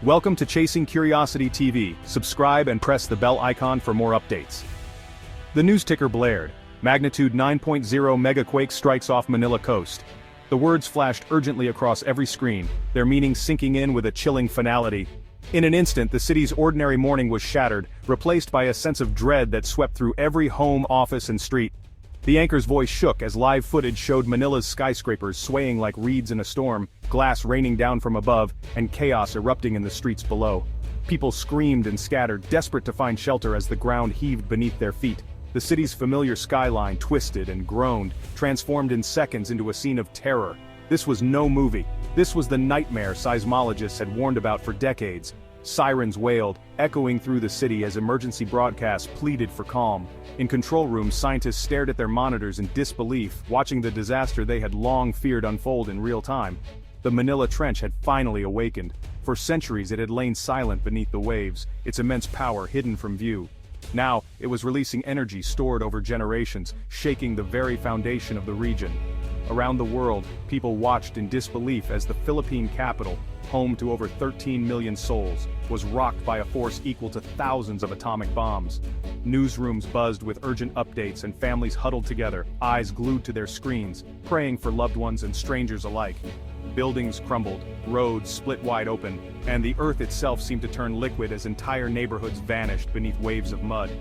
Welcome to Chasing Curiosity TV. Subscribe and press the bell icon for more updates. The news ticker blared. Magnitude 9.0 megaquake strikes off Manila coast. The words flashed urgently across every screen, their meaning sinking in with a chilling finality. In an instant, the city's ordinary morning was shattered, replaced by a sense of dread that swept through every home, office, and street. The anchor's voice shook as live footage showed Manila's skyscrapers swaying like reeds in a storm, glass raining down from above, and chaos erupting in the streets below. People screamed and scattered, desperate to find shelter as the ground heaved beneath their feet. The city's familiar skyline twisted and groaned, transformed in seconds into a scene of terror. This was no movie. This was the nightmare seismologists had warned about for decades. Sirens wailed, echoing through the city as emergency broadcasts pleaded for calm. In control rooms, scientists stared at their monitors in disbelief, watching the disaster they had long feared unfold in real time. The Manila Trench had finally awakened. For centuries it had lain silent beneath the waves, its immense power hidden from view. Now, it was releasing energy stored over generations, shaking the very foundation of the region. Around the world, people watched in disbelief as the Philippine capital, home to over 13 million souls, was rocked by a force equal to thousands of atomic bombs. Newsrooms buzzed with urgent updates and families huddled together, eyes glued to their screens, praying for loved ones and strangers alike. Buildings crumbled, roads split wide open, and the earth itself seemed to turn liquid as entire neighborhoods vanished beneath waves of mud.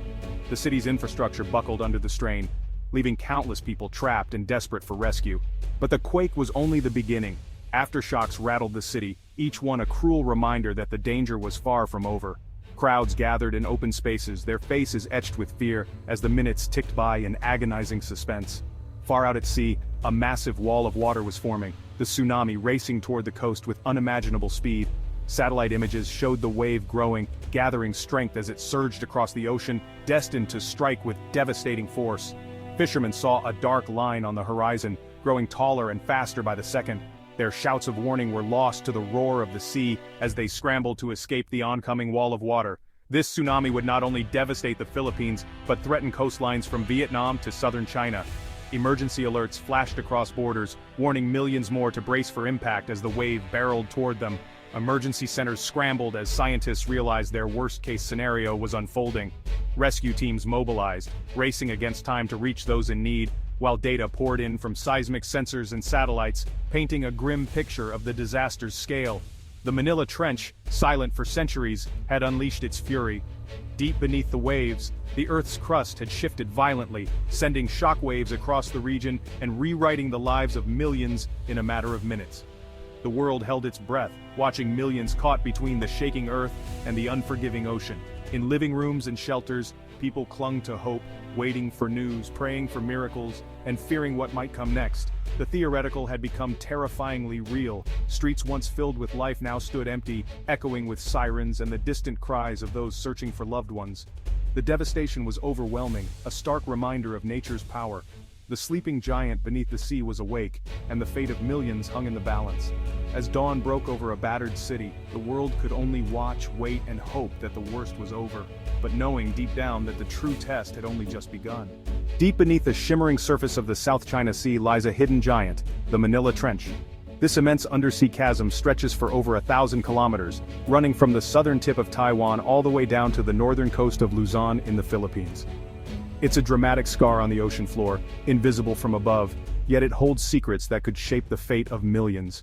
The city's infrastructure buckled under the strain, leaving countless people trapped and desperate for rescue. But the quake was only the beginning. Aftershocks rattled the city, each one a cruel reminder that the danger was far from over. Crowds gathered in open spaces, their faces etched with fear, as the minutes ticked by in agonizing suspense. Far out at sea, a massive wall of water was forming, the tsunami racing toward the coast with unimaginable speed. Satellite images showed the wave growing, gathering strength as it surged across the ocean, destined to strike with devastating force. Fishermen saw a dark line on the horizon, growing taller and faster by the second. Their shouts of warning were lost to the roar of the sea as they scrambled to escape the oncoming wall of water. This tsunami would not only devastate the Philippines, but threaten coastlines from Vietnam to southern China. Emergency alerts flashed across borders, warning millions more to brace for impact as the wave barreled toward them. Emergency centers scrambled as scientists realized their worst-case scenario was unfolding. Rescue teams mobilized, racing against time to reach those in need, while data poured in from seismic sensors and satellites, painting a grim picture of the disaster's scale. The Manila Trench, silent for centuries, had unleashed its fury. Deep beneath the waves, the Earth's crust had shifted violently, sending shockwaves across the region and rewriting the lives of millions in a matter of minutes. The world held its breath, watching millions caught between the shaking earth and the unforgiving ocean. In living rooms and shelters, people clung to hope, waiting for news, praying for miracles, and fearing what might come next. The theoretical had become terrifyingly real. Streets once filled with life now stood empty, echoing with sirens and the distant cries of those searching for loved ones. The devastation was overwhelming, a stark reminder of nature's power. The sleeping giant beneath the sea was awake, and the fate of millions hung in the balance. As dawn broke over a battered city, the world could only watch, wait, and hope that the worst was over, but knowing deep down that the true test had only just begun. Deep beneath the shimmering surface of the South China Sea lies a hidden giant, the Manila Trench. This immense undersea chasm stretches for over 1,000 kilometers, running from the southern tip of Taiwan all the way down to the northern coast of Luzon in the Philippines. It's a dramatic scar on the ocean floor, invisible from above, yet it holds secrets that could shape the fate of millions.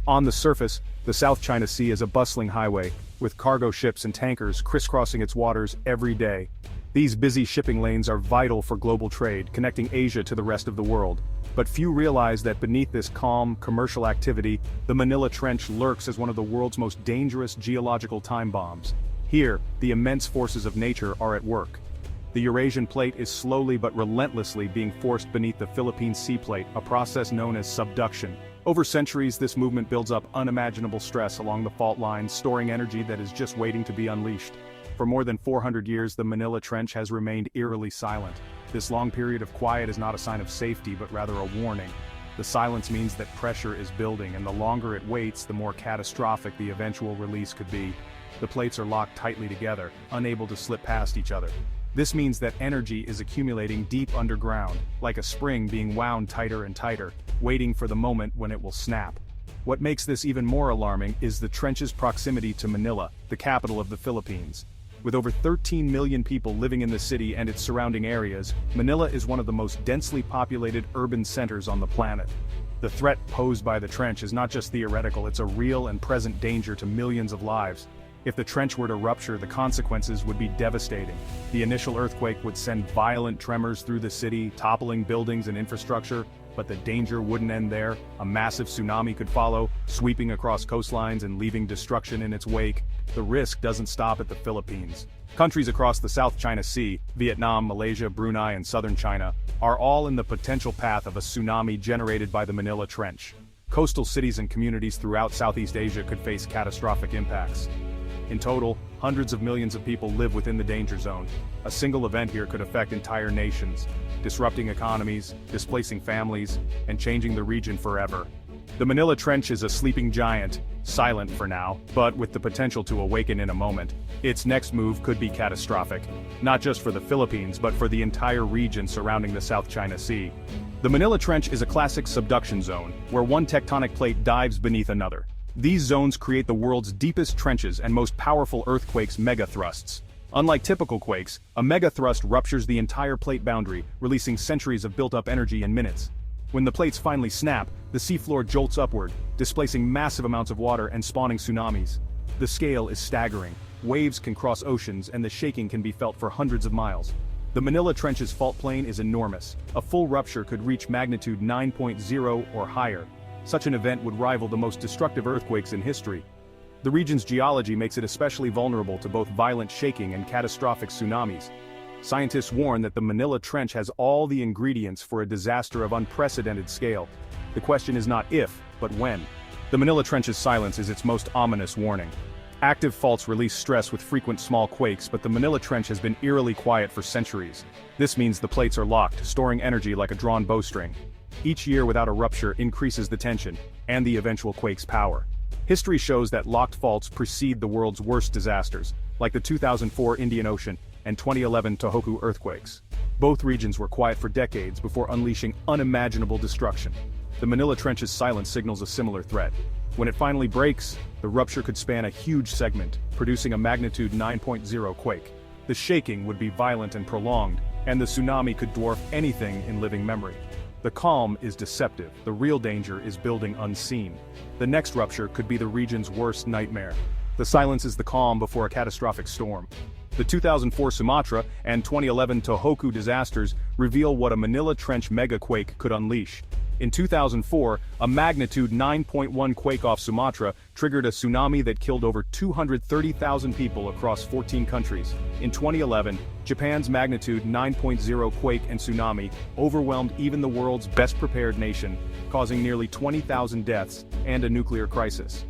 On the surface, the South China Sea is a bustling highway, with cargo ships and tankers crisscrossing its waters every day. These busy shipping lanes are vital for global trade, connecting Asia to the rest of the world. But few realize that beneath this calm, commercial activity, the Manila Trench lurks as one of the world's most dangerous geological time bombs. Here, the immense forces of nature are at work. The Eurasian Plate is slowly but relentlessly being forced beneath the Philippine Sea Plate, a process known as subduction. Over centuries, this movement builds up unimaginable stress along the fault lines, storing energy that is just waiting to be unleashed. For more than 400 years, the Manila Trench has remained eerily silent. This long period of quiet is not a sign of safety, but rather a warning. The silence means that pressure is building, and the longer it waits, the more catastrophic the eventual release could be. The plates are locked tightly together, unable to slip past each other. This means that energy is accumulating deep underground, like a spring being wound tighter and tighter, waiting for the moment when it will snap. What makes this even more alarming is the trench's proximity to Manila, the capital of the Philippines. With over 13 million people living in the city and its surrounding areas, Manila is one of the most densely populated urban centers on the planet. The threat posed by the trench is not just theoretical, it's a real and present danger to millions of lives. If the trench were to rupture, the consequences would be devastating. The initial earthquake would send violent tremors through the city, toppling buildings and infrastructure, but the danger wouldn't end there. A massive tsunami could follow, sweeping across coastlines and leaving destruction in its wake. The risk doesn't stop at the Philippines. Countries across the South China Sea, Vietnam, Malaysia, Brunei, and southern China, are all in the potential path of a tsunami generated by the Manila Trench. Coastal cities and communities throughout Southeast Asia could face catastrophic impacts. In total, hundreds of millions of people live within the danger zone. A single event here could affect entire nations, disrupting economies, displacing families, and changing the region forever. The Manila Trench is a sleeping giant, silent for now, but with the potential to awaken in a moment. Its next move could be catastrophic, not just for the Philippines but for the entire region surrounding the South China Sea. The Manila Trench is a classic subduction zone, where one tectonic plate dives beneath another. These zones create the world's deepest trenches and most powerful earthquakes megathrusts. Unlike typical quakes, a megathrust ruptures the entire plate boundary, releasing centuries of built-up energy in minutes. When the plates finally snap, the seafloor jolts upward, displacing massive amounts of water and spawning tsunamis. The scale is staggering. Waves can cross oceans and the shaking can be felt for hundreds of miles. The Manila Trench's fault plane is enormous. A full rupture could reach magnitude 9.0 or higher. Such an event would rival the most destructive earthquakes in history. The region's geology makes it especially vulnerable to both violent shaking and catastrophic tsunamis. Scientists warn that the Manila Trench has all the ingredients for a disaster of unprecedented scale. The question is not if, but when. The Manila Trench's silence is its most ominous warning. Active faults release stress with frequent small quakes, but the Manila Trench has been eerily quiet for centuries. This means the plates are locked, storing energy like a drawn bowstring. Each year without a rupture increases the tension, and the eventual quake's power. History shows that locked faults precede the world's worst disasters, like the 2004 Indian Ocean and 2011 Tohoku earthquakes. Both regions were quiet for decades before unleashing unimaginable destruction. The Manila Trench's silence signals a similar threat. When it finally breaks, the rupture could span a huge segment, producing a magnitude 9.0 quake. The shaking would be violent and prolonged, and the tsunami could dwarf anything in living memory. The calm is deceptive, the real danger is building unseen. The next rupture could be the region's worst nightmare. The silence is the calm before a catastrophic storm. The 2004 Sumatra and 2011 Tohoku disasters reveal what a Manila Trench megaquake could unleash. In 2004, a magnitude 9.1 quake off Sumatra triggered a tsunami that killed over 230,000 people across 14 countries. In 2011, Japan's magnitude 9.0 quake and tsunami overwhelmed even the world's best-prepared nation, causing nearly 20,000 deaths and a nuclear crisis.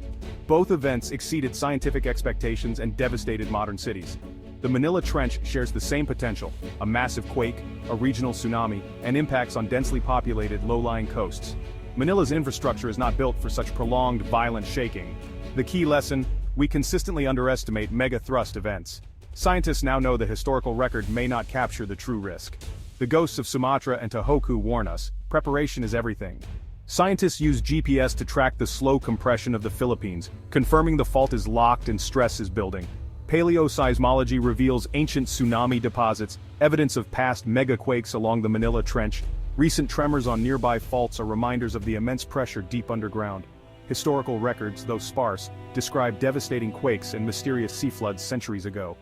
Both events exceeded scientific expectations and devastated modern cities. The Manila Trench shares the same potential: a massive quake, a regional tsunami, and impacts on densely populated low-lying coasts. Manila's infrastructure is not built for such prolonged, violent shaking. The key lesson: we consistently underestimate mega-thrust events. Scientists now know the historical record may not capture the true risk. The ghosts of Sumatra and Tohoku warn us: preparation is everything. Scientists use GPS to track the slow compression of the Philippines, confirming the fault is locked and stress is building. Paleoseismology reveals ancient tsunami deposits, evidence of past megaquakes along the Manila Trench. Recent tremors on nearby faults are reminders of the immense pressure deep underground. Historical records, though sparse, describe devastating quakes and mysterious sea floods centuries ago.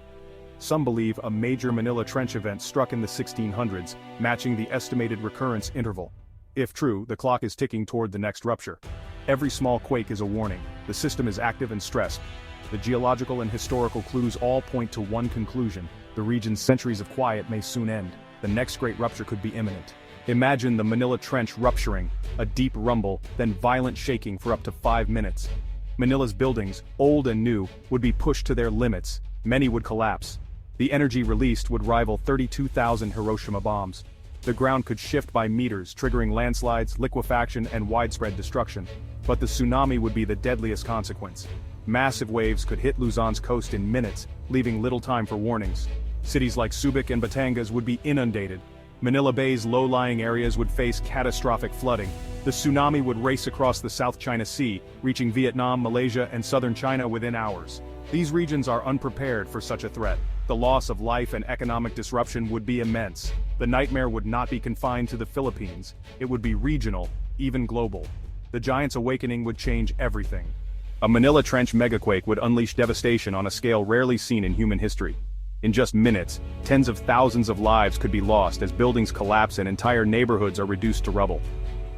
Some believe a major Manila Trench event struck in the 1600s, matching the estimated recurrence interval. If true, the clock is ticking toward the next rupture. Every small quake is a warning. The system is active and stressed. The geological and historical clues all point to one conclusion: the region's centuries of quiet may soon end. The next great rupture could be imminent. Imagine the Manila Trench rupturing, a deep rumble, then violent shaking for up to 5 minutes. Manila's buildings, old and new, would be pushed to their limits. Many would collapse. The energy released would rival 32,000 Hiroshima bombs. The ground could shift by meters, triggering landslides, liquefaction, and widespread destruction. But the tsunami would be the deadliest consequence. Massive waves could hit Luzon's coast in minutes, leaving little time for warnings. Cities like Subic and Batangas would be inundated. Manila Bay's low-lying areas would face catastrophic flooding. The tsunami would race across the South China Sea, reaching Vietnam, Malaysia, and southern China within hours. These regions are unprepared for such a threat. The loss of life and economic disruption would be immense. The nightmare would not be confined to the Philippines. It would be regional, even global. The giant's awakening would change everything. A Manila Trench megaquake would unleash devastation on a scale rarely seen in human history. In just minutes, tens of thousands of lives could be lost as buildings collapse and entire neighborhoods are reduced to rubble.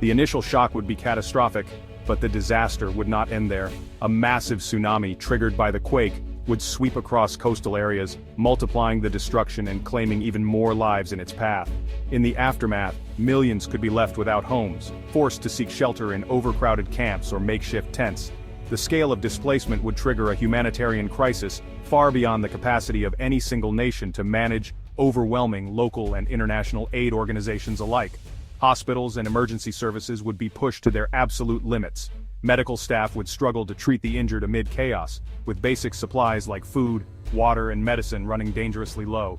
The initial shock would be catastrophic, but the disaster would not end there. A massive tsunami triggered by the quake would sweep across coastal areas, multiplying the destruction and claiming even more lives in its path. In the aftermath, millions could be left without homes, forced to seek shelter in overcrowded camps or makeshift tents. The scale of displacement would trigger a humanitarian crisis far beyond the capacity of any single nation to manage, overwhelming local and international aid organizations alike. Hospitals and emergency services would be pushed to their absolute limits. Medical staff would struggle to treat the injured amid chaos, with basic supplies like food, water, and medicine running dangerously low.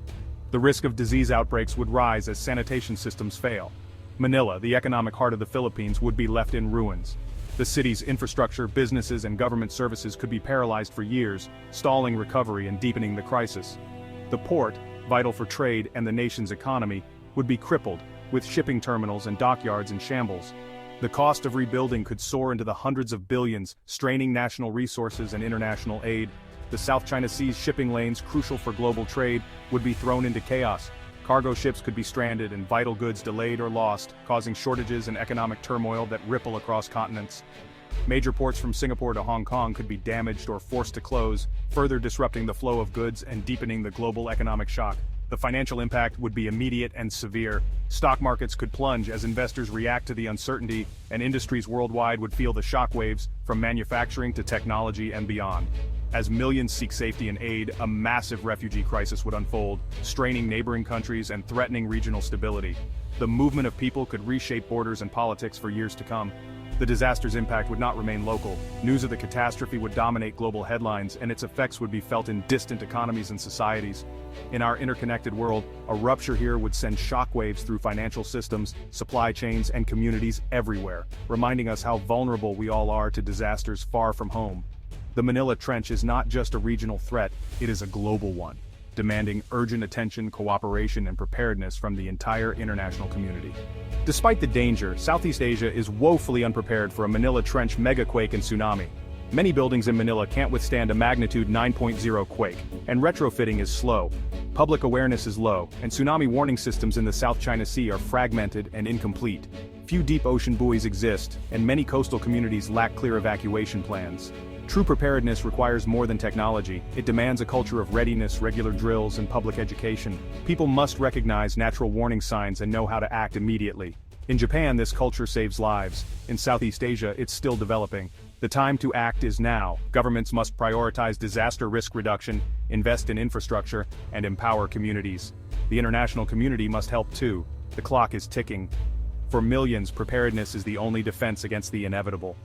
The risk of disease outbreaks would rise as sanitation systems fail. Manila, the economic heart of the Philippines, would be left in ruins. The city's infrastructure, businesses, and government services could be paralyzed for years, stalling recovery and deepening the crisis. The port, vital for trade and the nation's economy, would be crippled, with shipping terminals and dockyards in shambles. The cost of rebuilding could soar into the hundreds of billions, straining national resources and international aid. The South China Sea's shipping lanes, crucial for global trade, would be thrown into chaos. Cargo ships could be stranded and vital goods delayed or lost, causing shortages and economic turmoil that ripple across continents. Major ports from Singapore to Hong Kong could be damaged or forced to close, further disrupting the flow of goods and deepening the global economic shock. The financial impact would be immediate and severe. Stock markets could plunge as investors react to the uncertainty, and industries worldwide would feel the shockwaves, from manufacturing to technology and beyond. As millions seek safety and aid, a massive refugee crisis would unfold, straining neighboring countries and threatening regional stability. The movement of people could reshape borders and politics for years to come. The disaster's impact would not remain local. News of the catastrophe would dominate global headlines, and its effects would be felt in distant economies and societies. In our interconnected world, a rupture here would send shockwaves through financial systems, supply chains, and communities everywhere, reminding us how vulnerable we all are to disasters far from home. The Manila Trench is not just a regional threat, it is a global one, demanding urgent attention, cooperation, and preparedness from the entire international community. Despite the danger, Southeast Asia is woefully unprepared for a Manila Trench megaquake and tsunami. Many buildings in Manila can't withstand a magnitude 9.0 quake, and retrofitting is slow. Public awareness is low, and tsunami warning systems in the South China Sea are fragmented and incomplete. Few deep ocean buoys exist, and many coastal communities lack clear evacuation plans. True preparedness requires more than technology. It demands a culture of readiness, regular drills, and public education. People must recognize natural warning signs and know how to act immediately. In Japan, this culture saves lives. In Southeast Asia, it's still developing. The time to act is now. Governments must prioritize disaster risk reduction, invest in infrastructure, and empower communities. The international community must help too. The clock is ticking. For millions, preparedness is the only defense against the inevitable.